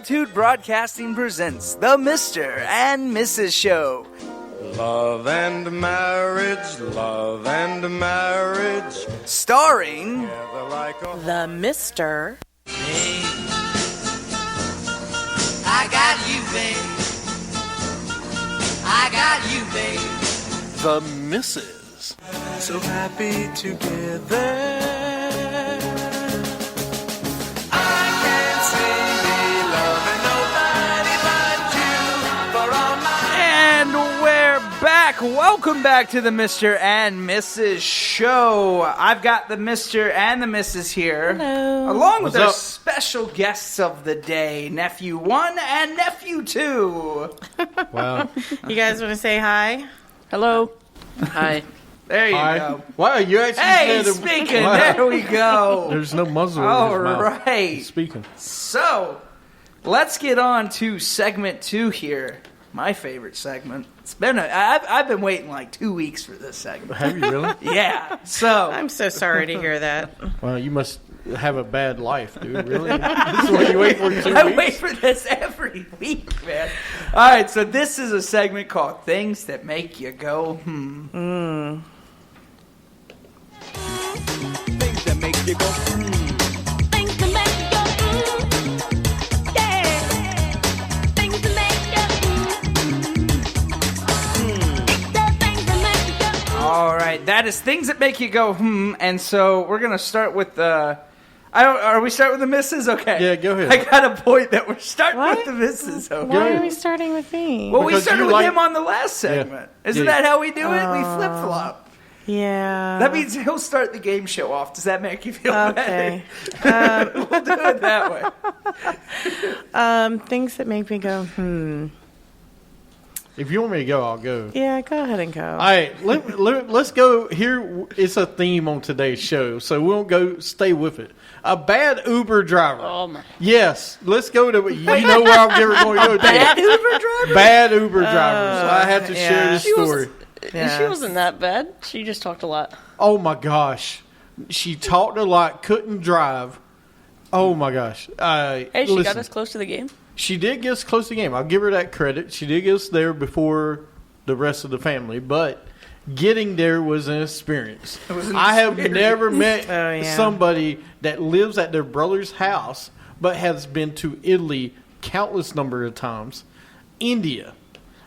Altitude Broadcasting presents The Mr. and Mrs. Show. Love and marriage, love and marriage. Starring The Mr. Hey, I got you, babe. I got you, babe. The Mrs. So happy together. Welcome back to the Mr. and Mrs. Show. I've got the Mr. and the Mrs. here. Hello. Along with our special guests of the day, Nephew 1 and Nephew 2. Wow. You guys want to say hi? Hello. Hi. There you go. Wow, you actually Hey, said speaking. Wow. There we go. There's no muzzle in All his mouth. right. He's speaking. So, let's get on to segment 2 here. My favorite segment. It's been I've been waiting like 2 weeks for this segment. Have you really? Yeah. So I'm so sorry to hear that. Well, you must have a bad life, dude. Really? This is what you wait for 2 weeks? I wait for this every week, man. All right, so this is a segment called Things That Make You Go, Things that make you go, Things that make you go, yeah. Things that make you go, All right, that is Things That Make You Go, and so we're going to start with the... Are we starting with the misses? Okay. Yeah, go ahead. I got a point that we're starting What? with the misses. Okay. Why are we starting with me? Well, we Because started you with like- him on the last segment. Isn't Yeah. that how we do it? We flip-flop. Yeah. That means he'll start the game show off. Does that make you feel Okay. better? We'll do it that way. Things that make me go, If you want me to go, I'll go. Yeah, go ahead and go. All right, let's go. Here, it's a theme on today's show, so we'll go stay with it. A bad Uber driver. Oh my! Yes, let's go to. You know where I'm going to go. Bad Uber driver? Bad Uber drivers. I have to share this story. Yes. She wasn't that bad. She just talked a lot. Oh my gosh, she talked a lot, couldn't drive. Oh my gosh. Hey, she listen, got us close to the game. She did get us close to the game. I'll give her that credit. She did get us there before the rest of the family, but getting there was an experience. I have never met somebody that lives at their brother's house but has been to Italy countless number of times. India.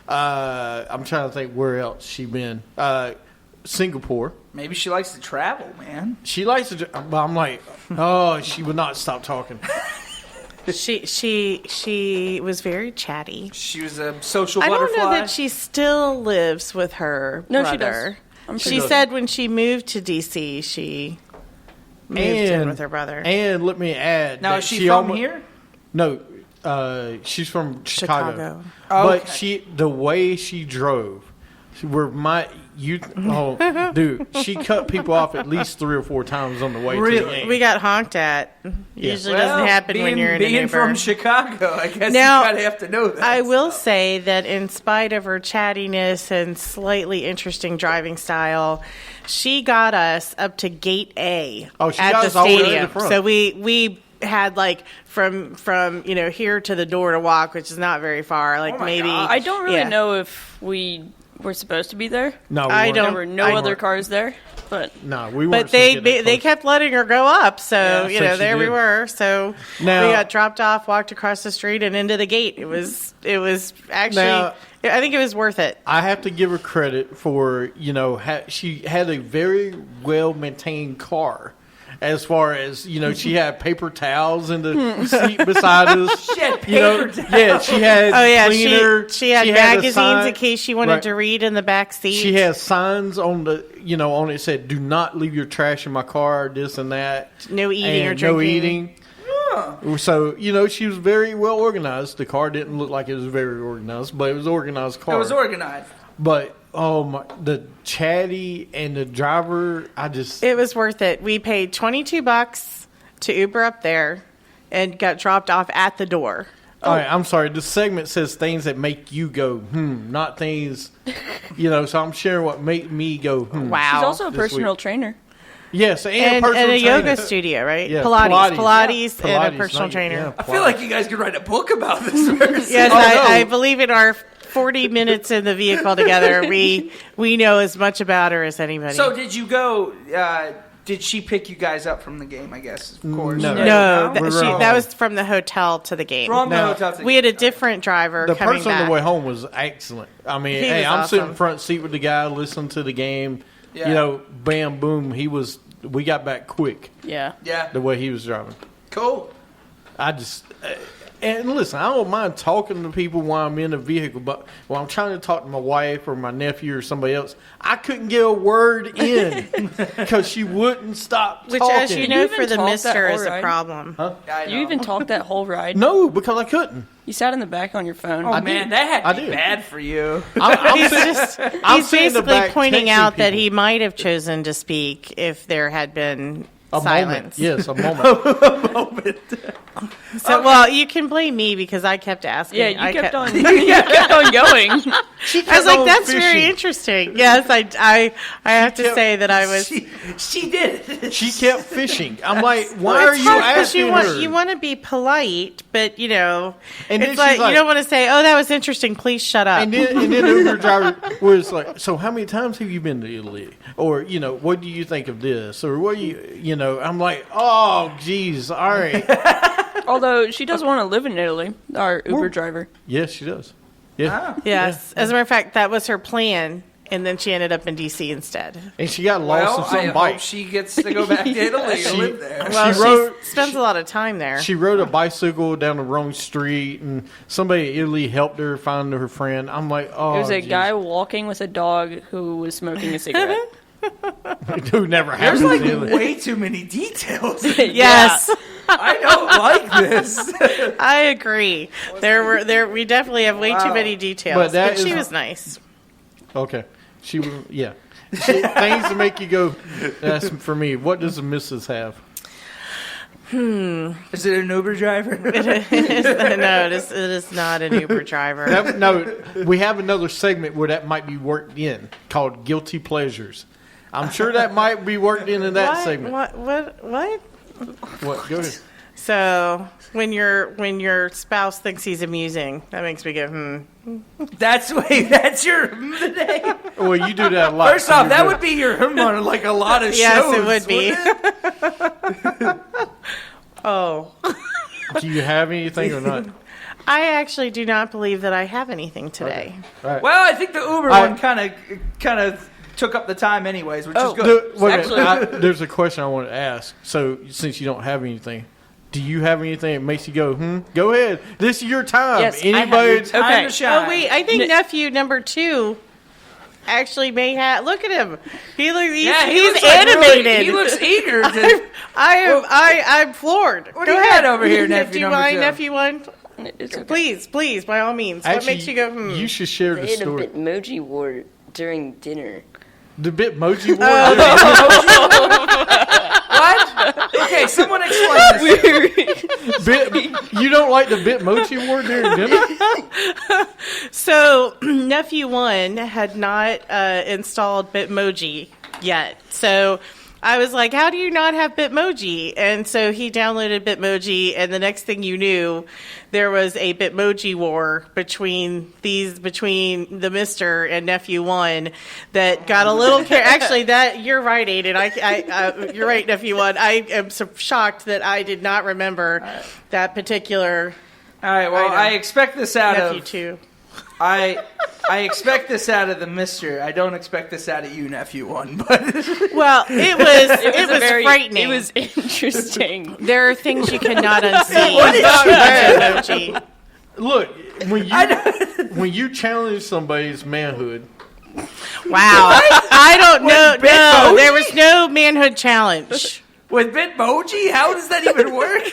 I'm trying to think where else she been. Singapore. Maybe she likes to travel, man. She likes to, but I'm like, oh, she would not stop talking. She was very chatty. She was a social I butterfly. don't know that she still lives with her No, brother. she does. She said when she moved to D.C., she moved in with her brother. And let me add. Now, that is she from almo- here? No, she's from Chicago. Oh, But okay. the way she drove, dude, she cut people off at least 3 or 4 times on the way to the Really? game. We got honked at. Usually doesn't happen when you're in an being Uber. from Chicago, I guess Now, you kind of have to know that. I will say that in spite of her chattiness and slightly interesting driving style, she got us up to Gate A Oh, she at got the us all the way to the stadium. front. So we had like from here to the door to walk, which is not very far. Like Oh my maybe gosh. I don't really yeah. know if we were supposed to be there. No, we I weren't. don't- There were no I- other cars there, but No, we weren't. But supposed to get that they close. kept letting her go up, so Yeah, you so know she there we did. were. So Now- we got dropped off, walked across the street, and into the gate. It was actually Now- I think it was worth it. I have to give her credit for, she had a very well maintained car. As far as, she had paper towels in the seat beside us. She had paper towels. Yeah, she had cleaner. she had a magazines sign- in case she wanted Right. to read in the back seat. She has signs on on it said, "Do not leave your trash in my car." This and that. No eating or And no drinking. eating. So she was very well organized. The car didn't look like it was very organized, but it was an organized car. It was organized. But the chatty and the driver, It was worth it. We paid $22 to Uber up there and got dropped off at the door. All right, I'm sorry. The segment says things that make you go, not things, so I'm sharing what make me go, Wow. she's also a this personal week. trainer. Yes, and and personal a yoga trainer. studio, right? Yeah, Pilates, Yeah, and a personal not- trainer. yeah, I feel like you guys could write a book about this person. Yes, Oh, no. I believe in our 40 minutes in the vehicle together, we know as much about her as anybody. So did you go? Did she pick you guys up from the game? I guess, of course. No. no, We're that was from the hotel to the game. From the Now, hotel. to- We had a different driver The coming person back. on the way home was excellent. I mean, He hey, was I'm sitting awesome. front seat with the guy, listening to the game. Yeah. You know, bam, boom. We got back quick Yeah. Yeah. the way he was driving. Cool. I just, and listen, I don't mind talking to people while I'm in the vehicle, but when I'm trying to talk to my wife or my nephew or somebody else, I couldn't get a word in because she wouldn't stop Which, talking. as you know, even for the talk that Mister whole is a ride? problem. I know. You even talked that whole ride? No, because I couldn't. You sat in the back on your phone. Oh man, that had I to be did. bad for you. He's I'm he's sitting in the basically back pointing texting out that people. he might have chosen to speak if there had been A silence. moment. Yes, a moment. So, well, you can blame me because I kept asking. Yeah, you I kept on. You kept on going. I was kept like, on "That's very fishing. interesting." Yes, I have to kept- say that I was. She did. She kept fishing. I'm like, why Well, are it's you hard 'cause asking you want, her? You want to be polite, but And it's then like, she's like- you don't want to say, "Oh, that was interesting. Please shut up." And then the Uber driver was like, "So how many times have you been to Italy? Or what do you think of this? Or what do you I'm like, oh, geez, all right. Although she does want to live in Italy, our Uber driver. Yes, she does. Yeah, Yes, as a matter of fact, that was her plan, and then she ended up in DC instead. and she got lost Well, in I some hope bike. she gets to go back to Italy and live there. Well, she rode- spends a lot of time there. She rode a bicycle down the wrong street, and somebody in Italy helped her find her friend. I'm like, oh, It was a geez. guy walking with a dog who was smoking a cigarette. who never There's happens like in Italy. way too many details. Yes, I don't like this. I agree. We definitely have way too many details, But that but she is- was nice. Okay, she was things to make you go. That's for me. What does the missus have? Is it an Uber driver? No, it is not an Uber driver. No, we have another segment where that might be worked in called Guilty Pleasures. I'm sure that might be worked in that segment. What? What? Go ahead. So when your spouse thinks he's amusing, that makes me go, That's your today. Well, you do that a lot. First off, that would be your on like a lot of Yes, shows. it would be. wouldn't it? Oh, Do you have anything or not? I actually do not believe that I have anything today. All right. Well, I think the Uber I- one kind of took up the time anyways, which is good. Wait a minute. Actually- There's a question I want to ask. So, since you don't have anything, do you have anything that makes you go, Go ahead. This is your time. Yes, I have Anybody? your time. Time to shine. Oh wait, I think nephew number 2 actually may have. Look at him. He's he looks like animated. really- he looks eager to. I'm floored. What Go do you ahead got over here, nephew Do you number mind, 2? nephew 1? It's okay. Please, by all means. Actually, What makes you go, You should share the They had a story. Bitmoji war during dinner. The Bitmoji war. What? Okay, someone explain this. You don't like the Bitmoji war during dinner? So, nephew 1 had not installed Bitmoji yet. So, I was like, how do you not have Bitmoji? And so he downloaded Bitmoji, and the next thing you knew, there was a Bitmoji war between the Mister and nephew 1 that got a little actually, that you're right, Aiden. You're right, nephew 1. I am so shocked that I did not remember that particular All right, well, I expect this out nephew of 2. I expect this out of the Mister. I don't expect this out of you, nephew 1. But Well, it was very frightening. It was interesting. There are things you cannot unsee. What is Bitmoji. Look, when you challenge somebody's manhood, Wow. I don't know. No, Bitmoji? there was no manhood challenge. with Bitmoji, how does that even work?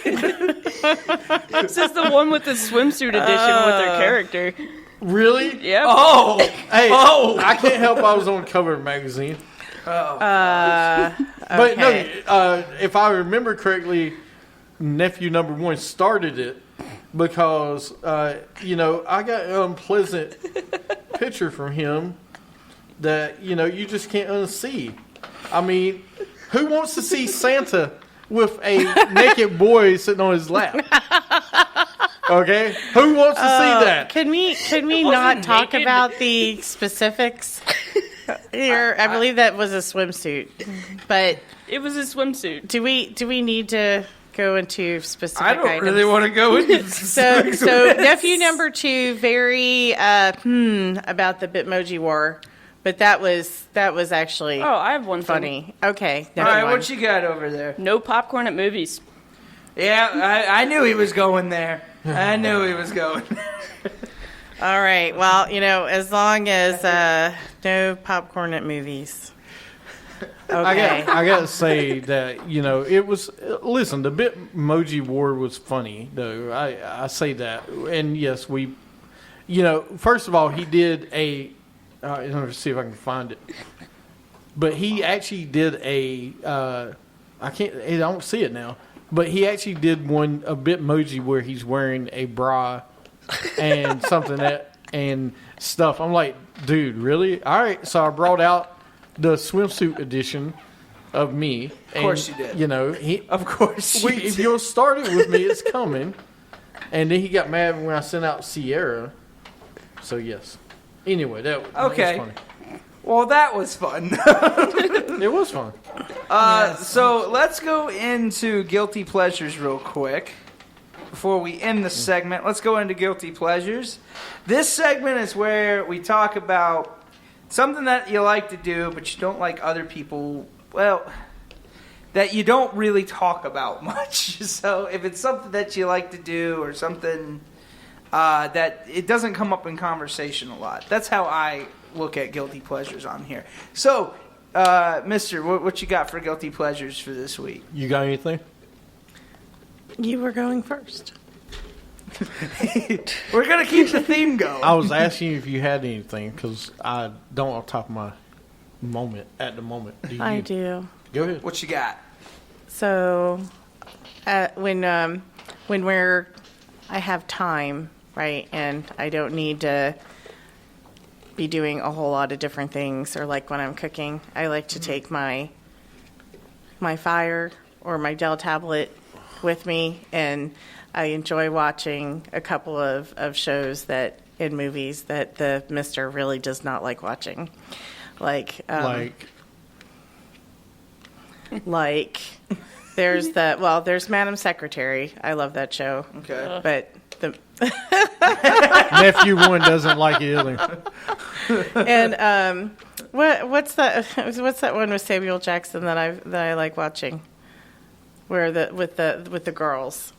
This is the one with the swimsuit edition with their character. really? Yep. Oh, Hey, Oh. I can't help I was on the cover of a magazine. But no, Okay. if I remember correctly, nephew number 1 started it because, I got an unpleasant picture from him that, you just can't unsee. I mean, Who wants to see Santa with a naked boy sitting on his lap? Okay, who wants to see that? Can we not talk naked? about the specifics here? I believe that was a swimsuit, but It was a swimsuit. do we need to go into specific I don't items? really want to go into So nephew number 2, very about the Bitmoji War, but that was actually Oh, I have one thing. funny. Okay, All nephew right, one. what you got over there? No popcorn at movies. Yeah, I knew he was going there. I knew he was going. All right. Well, as long as no popcorn at movies. Okay. I gotta say that it was. Listen, the Bitmoji War was funny though. I say that, and yes, we. First of all, he did a. Let me see if I can find it. But he actually did a. I can't. I don't see it now. But he actually did a Bitmoji where he's wearing a bra and something and stuff. I'm like, dude, really? All right. So I brought out the swimsuit edition of me. Of course you did. Of course you if you'll start it with me, it's coming. And then he got mad when I sent out Sierra. So yes. Anyway, that was Okay. funny. Well, that was fun. It was fun. So let's go into guilty pleasures real quick before we end the segment. Let's go into guilty pleasures. This segment is where we talk about something that you like to do, but you don't like other people. Well, that you don't really talk about much. So if it's something that you like to do or something that it doesn't come up in conversation a lot, that's how I look at guilty pleasures on here. So, Mister, what you got for guilty pleasures for this week? You got anything? You were going first. We're gonna keep the theme going. I was asking you if you had anything because I don't off the top of my moment at the moment. Do you? I do. Go ahead. What you got? So, when I have time, right, and I don't need to be doing a whole lot of different things, or like when I'm cooking, I like to take my Fire or my Dell tablet with me, and I enjoy watching a couple of shows in movies that the Mister really does not like watching, like there's Madam Secretary. I love that show. Okay. But the Nephew one doesn't like it either. and what's that one with Samuel Jackson that I like watching? Where with the girls.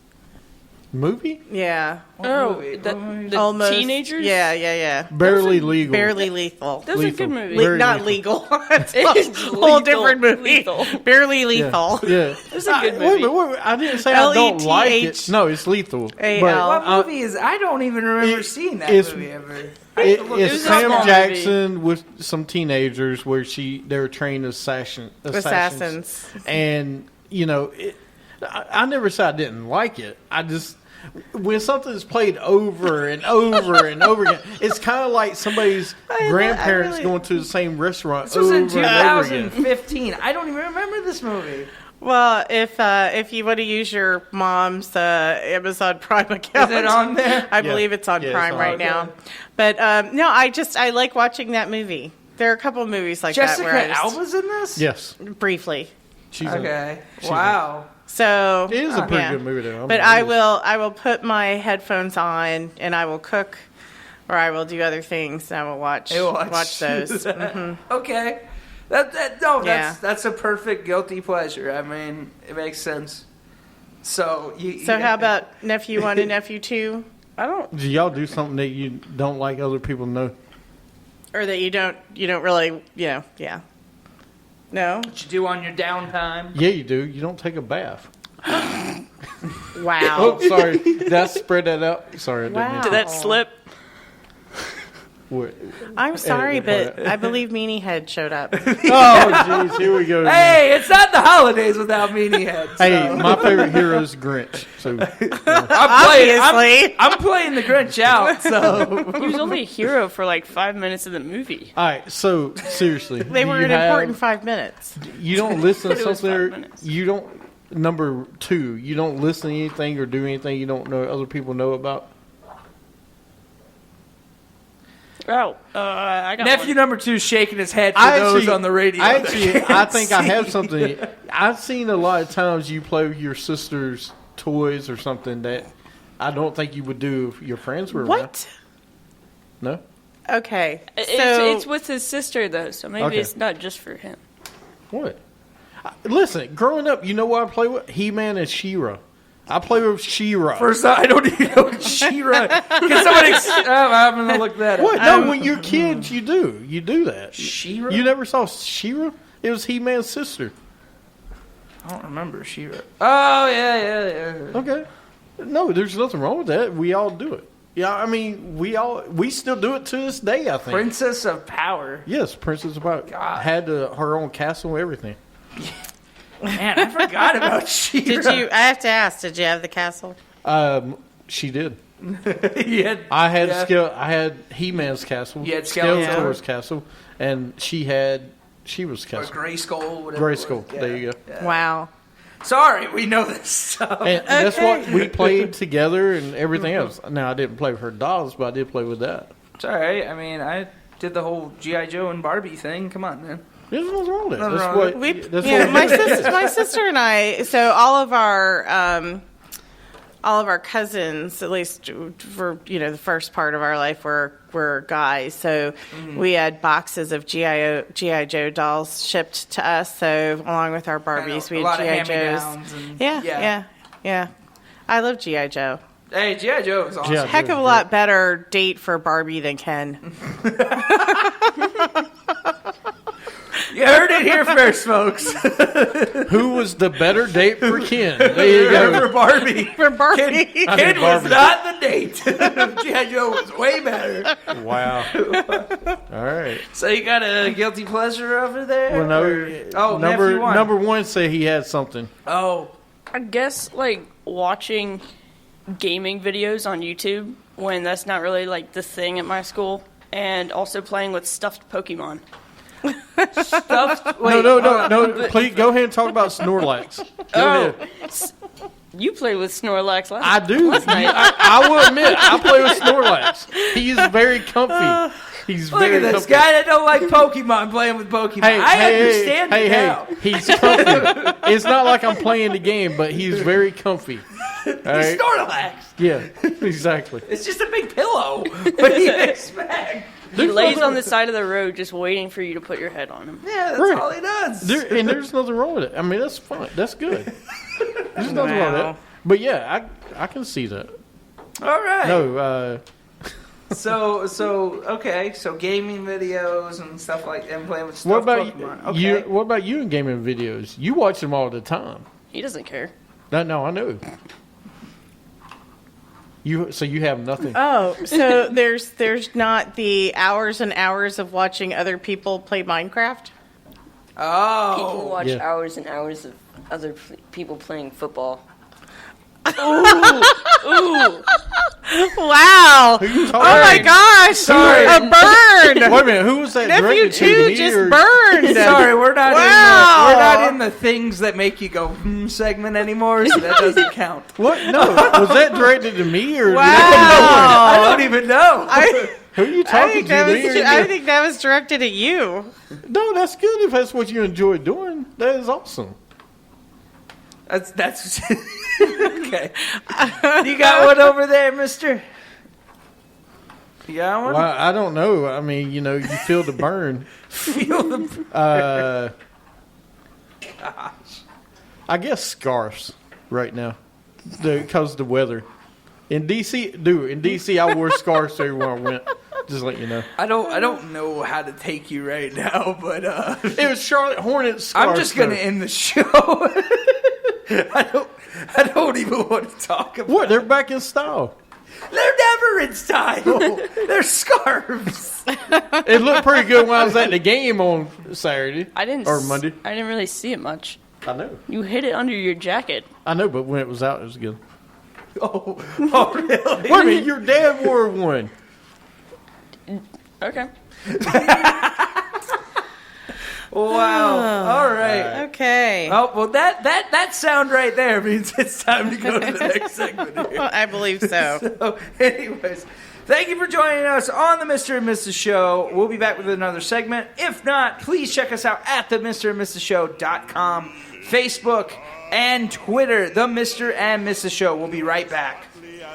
Movie? Yeah. movie? The Almost. teenagers? Yeah. Barely Legal. Barely Lethal. That's a Lethal. good movie. Very Not lethal. legal. It's It's a whole lethal. different movie. Lethal. Barely Yeah. lethal. Yeah. It's a good Wait, movie. wait, I didn't say I don't like it. L-E-T-H. No, it's lethal. A-L. What movie is? I don't even remember seeing that it's- movie ever. It's was a Sam small Jackson with some teenagers where they were trained assassins. Assassins. And, I never said I didn't like it. I just, when something's played over and over and over again, it's kind of like somebody's grandparents going to the same restaurant This was over in and over again. 2015. I don't even remember this movie. Well, if you want to use your mom's Amazon Prime account, Is it on there? I believe it's on Yeah, it's Prime on. right now. But no, I like watching that movie. There are a couple of movies like that where I Jessica just, Alba's in this? Yes. briefly. She's in it. Okay. She's Wow. So It is a pretty yeah. good movie, though. But I will put my headphones on and I will cook, or I will do other things and I will watch those. Okay. Yeah. That's a perfect guilty pleasure. I mean, it makes sense. So So how about nephew 1 and nephew 2, Do y'all do something that you don't like other people to know? or that you don't really yeah. No? what you do on your downtime? Yeah, you do. You don't take a bath. Wow. Oh, sorry. Did I spread that out? Sorry, I didn't mean Wow. to. Did that slip? What? I'm sorry, Edit. but I believe Meanie Head showed up. Oh, jeez, here we go. Hey, it's not the holidays without Meanie Head. So. Hey, my favorite hero is Grinch. So Obviously. I'm playing the Grinch out. So He was only a hero for like 5 minutes of the movie. all right. So seriously, They do were you an have- important 5 minutes. You don't listen to It was 5 something. minutes. You don't. Number 2, you don't listen to anything or do anything you don't know other people know about. Oh, I got nephew one. number 2 shaking his head for those on the radio. I that actually, can't I think I see. have something. I've seen a lot of times you play with your sister's toys or something that I don't think you would do if your friends were around. What? No. Okay. So It's with his sister though, so maybe Okay. it's not just for him. What? Listen, growing up, you know what I play with? He-Man and She-Ra. I play with She-Ra. First, I don't even know what She-Ra. Can somebody? I'm gonna look that up. What? No, when you're kids, you do. You do that. She-Ra? You never saw She-Ra? It was He-Man's sister. I don't remember She-Ra. Oh yeah. Okay. No, there's nothing wrong with that. We all do it. Yeah, I mean, we still do it to this day, I think. Princess of Power. Yes, Princess of Power God. had her own castle and everything. Man, I forgot about She-Ra. did you? I have to ask. Did you have the castle? She did. Yeah. I had Yeah. I had He-Man's castle. You had Skeletor's. Skeletor's castle, and she had She-Ra's Or castle. Gray Skull. Whatever. Gray it was. Skull. Yeah. There you go. Yeah. Wow. Sorry, we know this stuff. And that's what we played together and everything else. Now I didn't play with her dolls, but I did play with that. It's all right. I mean, I did the whole G.I. Joe and Barbie thing. Come on, man. There's nothing wrong with that. Nothing That's wrong what. with That's Yeah, what my sister and I. So all of our cousins, at least for the first part of our life, were guys. So we had boxes of GI Joe dolls shipped to us. So along with our Barbies, we a lot had of GI hand-me-downs Joes. and- Yeah. I love GI Joe. Hey, G.I. Joe is awesome. G.I. Joe. Heck of a lot better date for Barbie than Ken. You heard it here first, folks. Who was the better date for Ken? There you For go. Barbie. For Barbie. Ken was Barbie. not the date. G.I. Joe was way better. Wow. All right. So you got a guilty pleasure over there? Well, no. Or- Oh, nephew one. number 1 said he had something. Oh, I guess like watching gaming videos on YouTube when that's not really like the thing at my school, and also playing with stuffed Pokemon. stuffed. No. Please go ahead and talk about Snorlax. Go ahead. You played with Snorlax last I do. last night. I will admit, I play with Snorlax. He is very comfy. He's Look very at this comfy. guy that don't like Pokemon playing with Pokemon. I understand it now. He's comfy. It's not like I'm playing the game, but he's very comfy. All right? Snorlax. Yeah, exactly. It's just a big pillow. What do you expect? He lays on the side of the road just waiting for you to put your head on him. Yeah, that's Right. all he does. There's nothing wrong with it. I mean, that's fine. That's good. There's nothing wrong with Wow. that. But yeah, I can see that. All right. No, Okay. So gaming videos and stuff like that, and playing with stuff. what about Pokemon. Okay. you? What about you in gaming videos? You watch them all the time. He doesn't care. No, I know. So you have nothing. Oh, so there's not the hours and hours of watching other people play Minecraft? Oh. People watch Yeah. hours and hours of other people playing football. Wow! Who you Oh talking my about? gosh! Sorry. A burn! Wait a minute. Who was that? Nephew directed to? 2 Me just or- burned. Sorry, we're not Wow. we're not in the things that make you go segment anymore, so that doesn't count. What? No. Was that directed to me or? I Wow! don't even know. Who are you I talking think to? that Me was or I you? think that was directed at you. No, that's good if that's what you enjoy doing. That is awesome. That's okay. You got one over there, Mister? You got one? Well, I don't know. I mean, you feel the burn. Feel the I guess scarves right now because of the weather. In DC, I wore scarves everywhere I went. Just let you know. I don't know how to take you right now, but It was Charlotte Hornets scarves. I'm just gonna though. end the show. I don't even want to talk about What? They're back in style. They're never in style. They're scarves. It looked pretty good when I was at the game on Saturday. Or Monday. I didn't really see it much. I know. You hid it under your jacket. I know, but when it was out, it was good. Oh, really? Wait a minute, your dad wore one. Okay. Wow. All right. Okay. Oh, well, that sound right there means it's time to go to the next segment here. I believe so. So, anyways, thank you for joining us on the Mr. and Mrs. Show. We'll be back with another segment. If not, please check us out at the MrandMrsShow.com, Facebook, and Twitter, the Mr. and Mrs. Show. We'll be right back.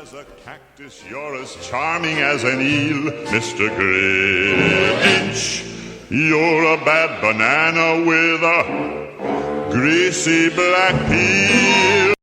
As a cactus, you're as charming as an eel, Mr. Grinch. You're a bad banana with a greasy black peel.